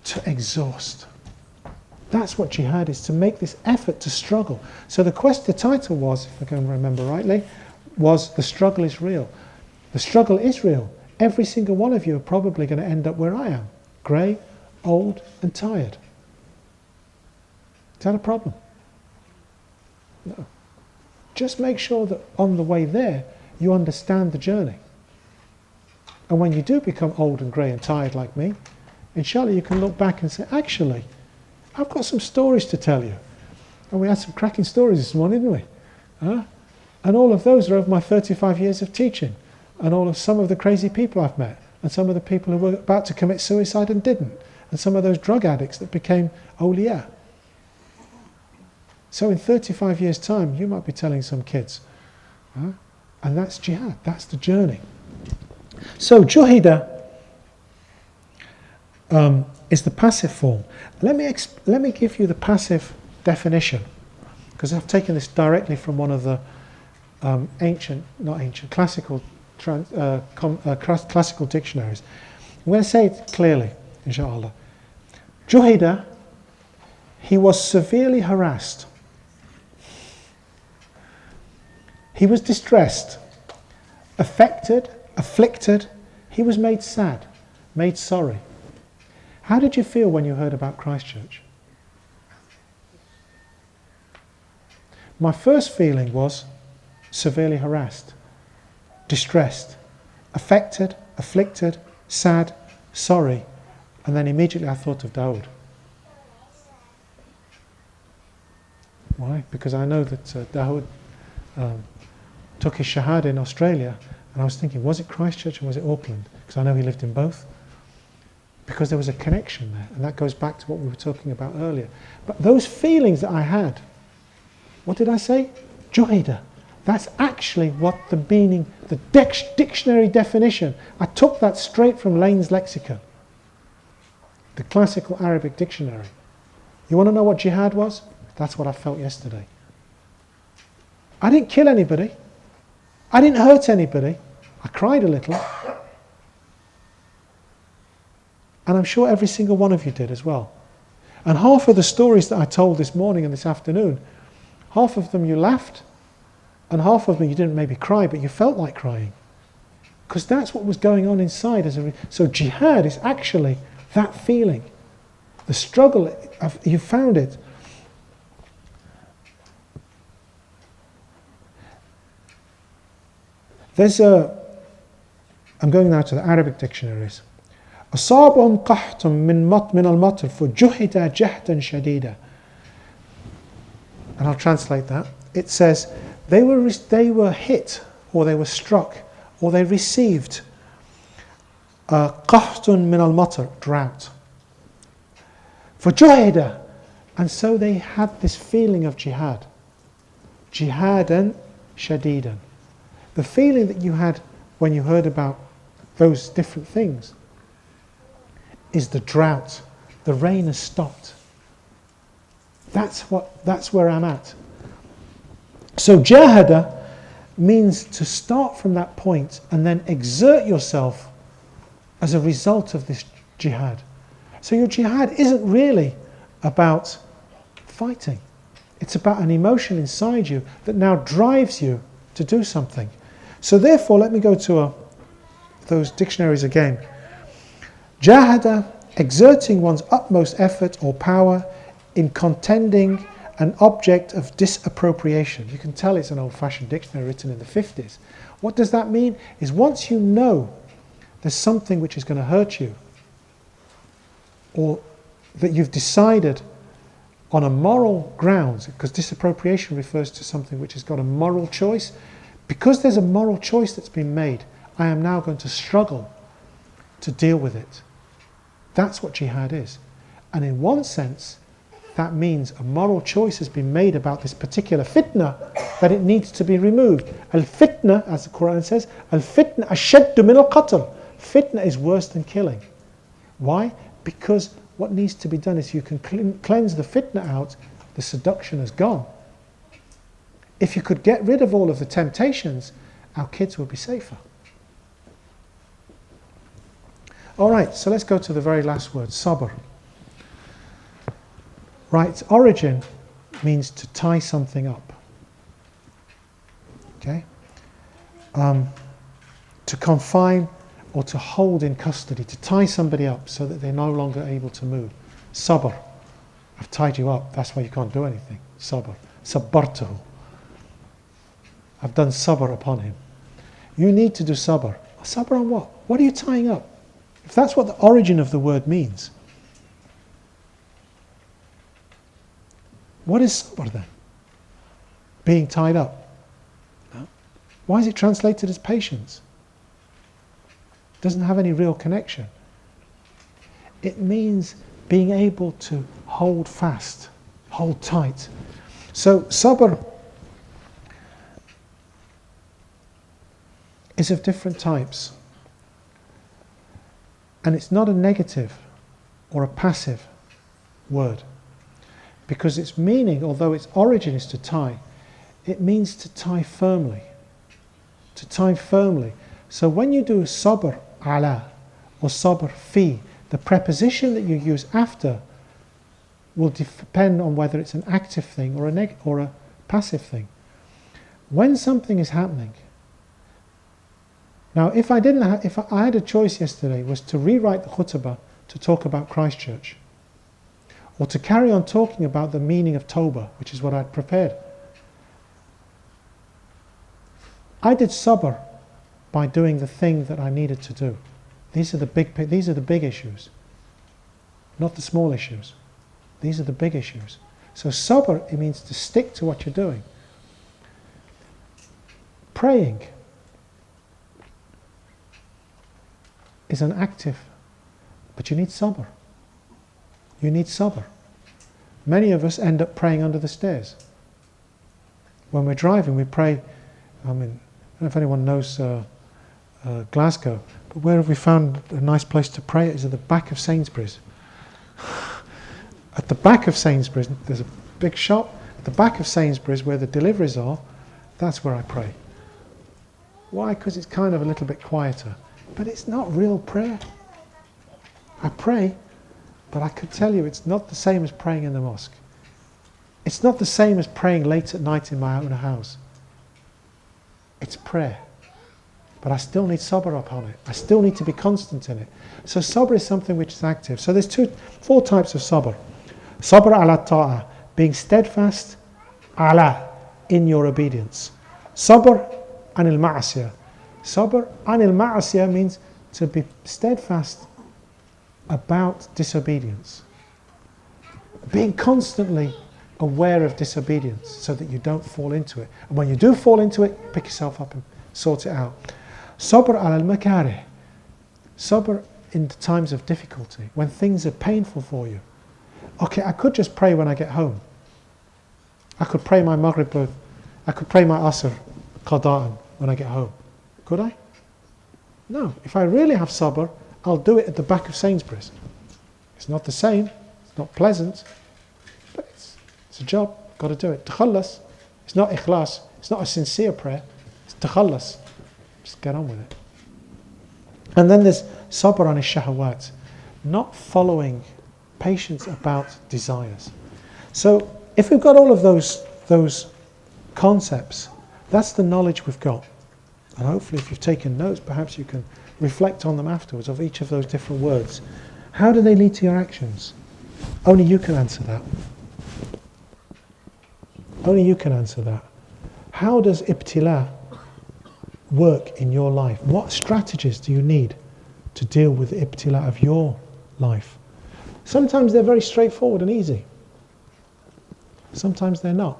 to exhaust. That's what jihad is, to make this effort to struggle. So the title was, if I can remember rightly, was The Struggle is Real. The struggle is real. Every single one of you are probably going to end up where I am. Grey, old and tired. Is that a problem? No. Just make sure that on the way there, you understand the journey. And when you do become old and grey and tired like me, inshallah you can look back and say, actually, I've got some stories to tell you. And we had some cracking stories this morning, didn't we? And all of those are of my 35 years of teaching. And all of some of the crazy people I've met. And some of the people who were about to commit suicide and didn't. And some of those drug addicts that became awliya. So in 35 years' time, you might be telling some kids. And that's jihad. That's the journey. So juhida is the passive form. Let me give you the passive definition, because I've taken this directly from one of the classical dictionaries. I'm going to say it clearly, inshallah. Juhida, he was severely harassed. He was distressed, affected, afflicted. He was made sad, made sorry. How did you feel when you heard about Christchurch? My first feeling was severely harassed, distressed, affected, afflicted, sad, sorry, and then immediately I thought of Dawood. Why? Because I know that Dawood took his shahada in Australia, and I was thinking, was it Christchurch or was it Auckland? Because I know he lived in both. Because there was a connection there, and that goes back to what we were talking about earlier. But those feelings that I had, what did I say? Juhida. That's actually what the meaning, the dictionary definition. I took that straight from Lane's lexicon, the classical Arabic dictionary. You want to know what jihad was? That's what I felt yesterday. I didn't kill anybody. I didn't hurt anybody. I cried a little. And I'm sure every single one of you did as well. And half of the stories that I told this morning and this afternoon, half of them you laughed, and half of them you didn't maybe cry, but you felt like crying. Because that's what was going on inside. So jihad is actually that feeling. The struggle, you found it. I'm going now to the Arabic dictionaries. أصابهم قحط من المطر فجهد جهدا شديدا. And I'll translate that. It says they were hit, or they were struck, or they received قحط من المطر, drought. فجهد, and so they had this feeling of jihad. Jihadan shadidan. The feeling that you had when you heard about those different things is the drought. The rain has stopped. That's where I'm at. So jahada means to start from that point and then exert yourself as a result of this jihad. So your jihad isn't really about fighting. It's about an emotion inside you that now drives you to do something. So therefore, let me go to those dictionaries again. Jahada exerting one's utmost effort or power in contending an object of disappropriation. You can tell it's an old-fashioned dictionary written in the 50s. What does that mean? Is once you know there's something which is going to hurt you, or that you've decided on a moral grounds, because disappropriation refers to something which has got a moral choice, because there's a moral choice that's been made, I am now going to struggle to deal with it. That's what jihad is. And in one sense, that means a moral choice has been made about this particular fitna, that it needs to be removed. Al-fitna, as the Quran says, al-fitna ashaddu min al-qatl. Fitna is worse than killing. Why? Because what needs to be done is you can cleanse the fitna out, the seduction has gone. If you could get rid of all of the temptations, our kids will be safer. Alright, so let's go to the very last word, sabr. Right, its origin means to tie something up. Okay? To confine or to hold in custody, to tie somebody up so that they're no longer able to move. Sabr. I've tied you up, that's why you can't do anything. Sabr. Sabbartahu. I've done sabr upon him. You need to do sabr. Sabr on what? What are you tying up? If that's what the origin of the word means, what is sabr then? Being tied up. No. Why is it translated as patience? It doesn't have any real connection. It means being able to hold fast, hold tight. So sabr is of different types. And it's not a negative or a passive word. Because its meaning, although its origin is to tie, it means to tie firmly. To tie firmly. So when you do sabr ala or sabr fi, the preposition that you use after will depend on whether it's an active thing or a passive thing. When something is happening, now if I had a choice yesterday, was to rewrite the khutbah to talk about Christchurch, or to carry on talking about the meaning of Tawbah, which is what I'd prepared. I did sabr by doing the thing that I needed to do. These are the big issues, not the small issues. These are the big issues. So sabr, it means to stick to what you're doing. Praying is an active, but you need sabr. You need sabr. Many of us end up praying under the stairs. When we're driving, we pray. I don't know if anyone knows Glasgow, but where have we found a nice place to pray? Is at the back of Sainsbury's. At the back of Sainsbury's, there's a big shop. At the back of Sainsbury's, where the deliveries are, that's where I pray. Why? Because it's kind of a little bit quieter. But it's not real prayer. I pray, but I could tell you it's not the same as praying in the mosque. It's not the same as praying late at night in my own house. It's prayer. But I still need sabr upon it. I still need to be constant in it. So sabr is something which is active. So there's four types of sabr. Sabr ala ta'ah, being steadfast, ala, in your obedience. Sabr anil ma'asiyah. Sabr anil ma'asiyah means to be steadfast about disobedience. Being constantly aware of disobedience so that you don't fall into it. And when you do fall into it, pick yourself up and sort it out. Sabr al-makarih. Sabr in the times of difficulty, when things are painful for you. Okay, I could just pray when I get home. I could pray my maghrib, I could pray my asr qada'an when I get home. Could I? No. If I really have sabr, I'll do it at the back of Sainsbury's. It's not the same, it's not pleasant, but it's a job, got to do it. Takhallas, it's not ikhlas, it's not a sincere prayer, it's takhallas. Just get on with it. And then there's sabr on shahawat, not following, patience about desires. So if we've got all of those concepts, that's the knowledge we've got. And hopefully if you've taken notes, perhaps you can reflect on them afterwards of each of those different words. How do they lead to your actions? Only you can answer that. Only you can answer that. How does ibtila work in your life? What strategies do you need to deal with the ibtila of your life? Sometimes they're very straightforward and easy. Sometimes they're not.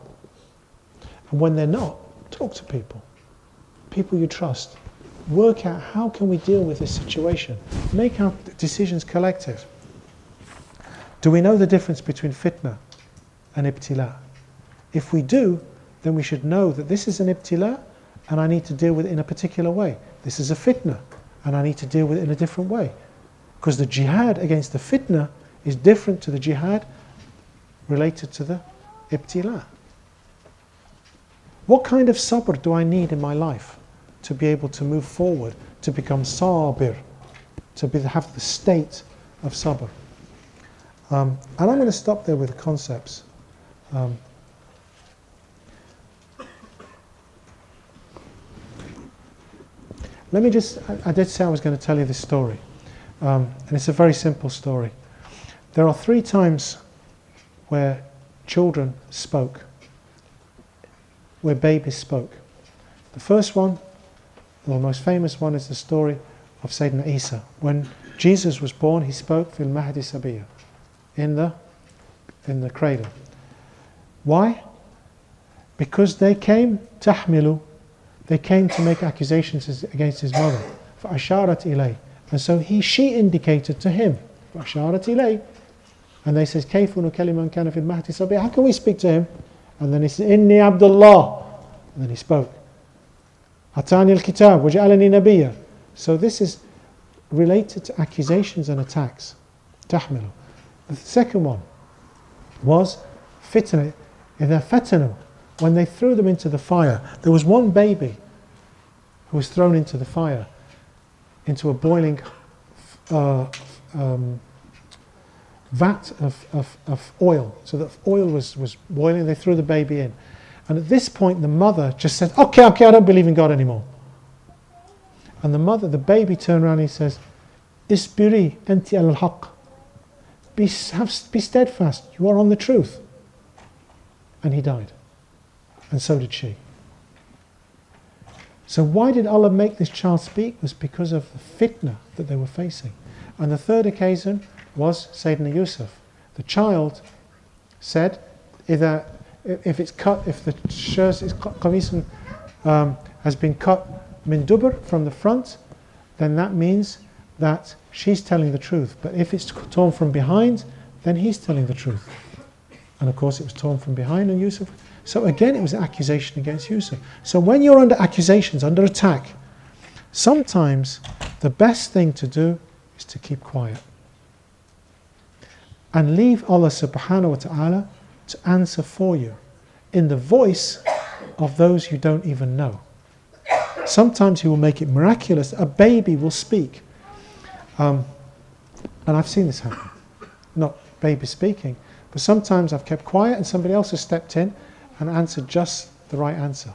And when they're not, talk to people. People you trust. Work out how can we deal with this situation. Make our decisions collective. Do we know the difference between fitna and ibtila? If we do, then we should know that this is an ibtila and I need to deal with it in a particular way. This is a fitna and I need to deal with it in a different way. Because the jihad against the fitna is different to the jihad related to the ibtila. What kind of sabr do I need in my life to be able to move forward, to become sabir, to have the state of sabr? And I'm going to stop there with the concepts. Let me just, I did say I was going to tell you this story. And it's a very simple story. There are 3 times where children spoke, where babies spoke. The first one, the most famous one, is the story of Sayyidina Isa. When Jesus was born, he spoke fil mahdi sabiya, in the cradle. Why? Because they came tahmilu, they came to make accusations against his mother. فَأَشَارَتْ إِلَيْهِ. And so she indicated to him. فَأَشَارَتْ إِلَيْهِ. And they says, كَيْفُ نُكَلِّمُ مَنْ كَانَ فِي الْمَهْدِ صَبِيًّا. How can we speak to him? And then he said, إِنِّي عَبْدُ اللَّهِ. And then he spoke. أَتَانِي الْكِتَابُ وَجَعَلَنِي نَبِيًّا. So this is related to accusations and attacks. تَحْمِلُ. The second one was fitna. إِذَا فَتَنُوا. When they threw them into the fire, there was one baby who was thrown into the fire, into a boiling vat of oil. So the oil was boiling, they threw the baby in. And at this point the mother just said, okay, I don't believe in God anymore. And the baby turned around and he says, Isbiri anti al-haq. Be steadfast, you are on the truth. And he died. And so did she. So why did Allah make this child speak? It was because of the fitna that they were facing. And the third occasion was Sayyidina Yusuf. The child said, if the shirt is qamis has been cut min dubur, from the front, then that means that she's telling the truth. But if it's torn from behind, then he's telling the truth. And of course it was torn from behind, and Yusuf. So again, it was an accusation against Yusuf. So when you're under accusations, under attack, sometimes the best thing to do is to keep quiet and leave Allah subhanahu wa ta'ala to answer for you in the voice of those you don't even know. Sometimes He will make it miraculous. A baby will speak. And I've seen this happen. Not baby speaking, but sometimes I've kept quiet and somebody else has stepped in and answered just the right answer.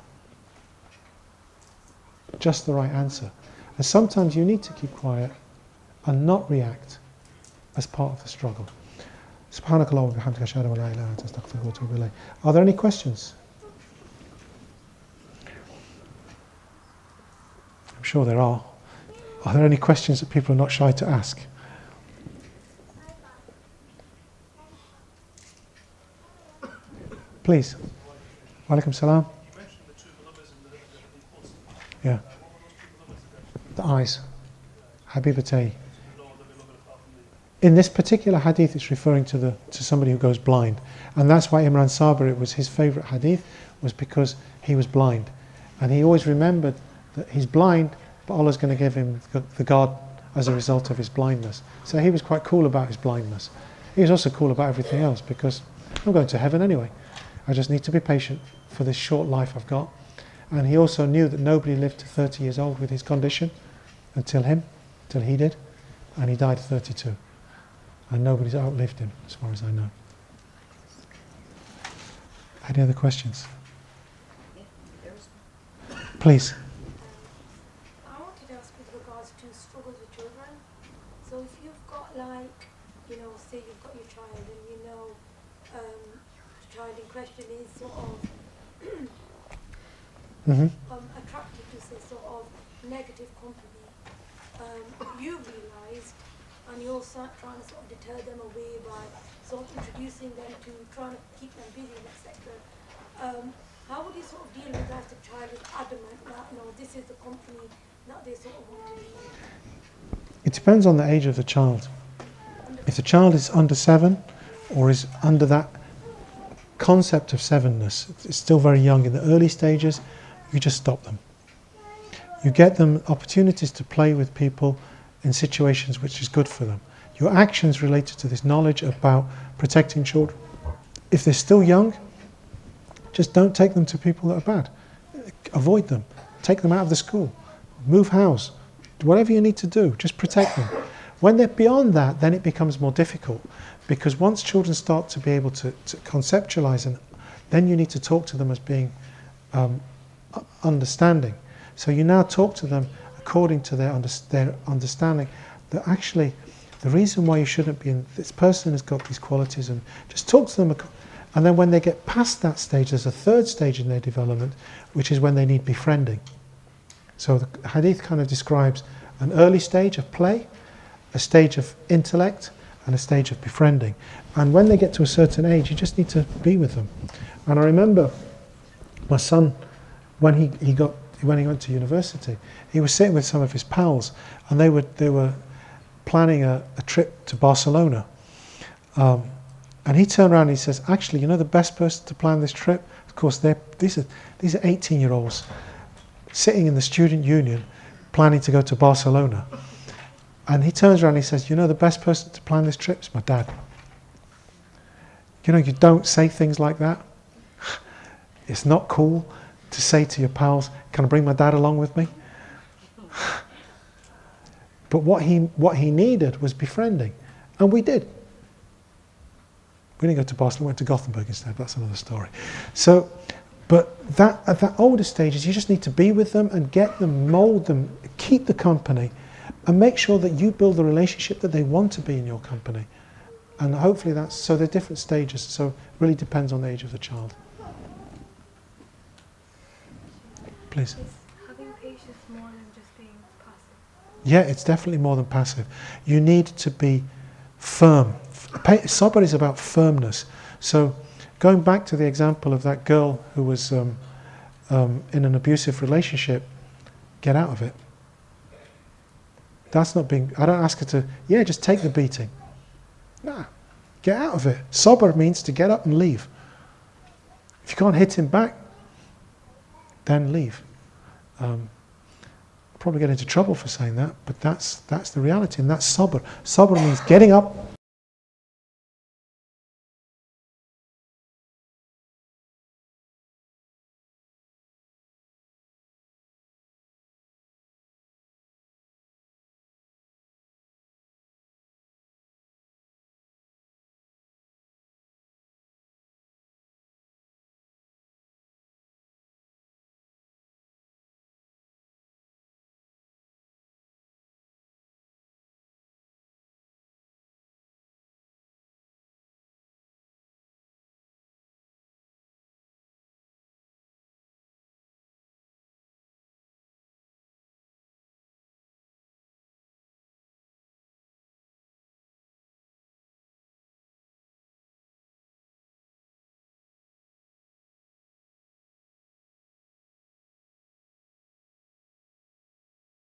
Just the right answer. And sometimes you need to keep quiet and not react as part of the struggle. Subhanakallah wa bihamdika ashhadu an la ilaha illa anta astaghfiruka wa atubu ilayk. Are there any questions? I'm sure there are. Are there any questions that people are not shy to ask? Please. Wa alaikum salam. You mentioned the 2 beloveds in the Qudsi. Yeah. What were those 2 beloveds? The eyes. Habibatay. No other beloved apart from the... In this particular hadith, it's referring to somebody who goes blind. And that's why Imran Sabir, it was his favourite hadith, was because he was blind. And he always remembered that he's blind, but Allah's going to give him the God as a result of his blindness. So he was quite cool about his blindness. He was also cool about everything else, because I'm going to heaven anyway. I just need to be patient for this short life I've got. And he also knew that nobody lived to 30 years old with his condition until he did. And he died at 32. And nobody's outlived him, as far as I know. Any other questions? Please. I wanted to ask with regards to struggles with children. So if you've got like child in question is sort of Hmm. attracted to say sort of negative company, you realised, and you're trying to sort of deter them away by sort of introducing them to trying to keep them busy, etc. How would you sort of deal with that if the child is adamant that no, this is the company that they sort of want to be? It depends on the age of the child. If the child is under 7 or is under that concept of sevenness, it's still very young in the early stages, you just stop them. You get them opportunities to play with people in situations which is good for them. Your actions related to this knowledge about protecting children, if they're still young, just don't take them to people that are bad. Avoid them. Take them out of the school. Move house. Whatever you need to do, just protect them. When they're beyond that, then it becomes more difficult, because once children start to be able to conceptualize, and then you need to talk to them as being understanding. So you now talk to them according to their understanding that actually the reason why you shouldn't be in, this person has got these qualities, and just talk to them. And then when they get past that stage, there's a third stage in their development, which is when they need befriending. So the hadith kind of describes an early stage of play, a stage of intellect, and a stage of befriending. And when they get to a certain age, you just need to be with them. And I remember my son, when he went to university, he was sitting with some of his pals, and they were planning a trip to Barcelona. And he turned around and he says, actually, you know the best person to plan this trip? Of course, these are 18-year-olds sitting in the student union planning to go to Barcelona. And he turns around and he says, you know the best person to plan this trip is my dad. You know, you don't say things like that. It's not cool to say to your pals, can I bring my dad along with me? But what he needed was befriending. And we did. We didn't go to Barcelona, we went to Gothenburg instead. That's another story. So, but at that older stages, you just need to be with them and get them, mold them, keep the company, and make sure that you build the relationship that they want to be in your company. And hopefully so they're different stages, so it really depends on the age of the child. Please. Is having patience more than just being passive? Yeah, it's definitely more than passive. You need to be firm. Sabr is about firmness. So going back to the example of that girl who was in an abusive relationship, get out of it. That's not being, I don't ask her to, just take the beating. Nah, get out of it. Sabr means to get up and leave. If you can't hit him back, then leave. Probably get into trouble for saying that, but that's the reality, and that's sabr. Sabr means getting up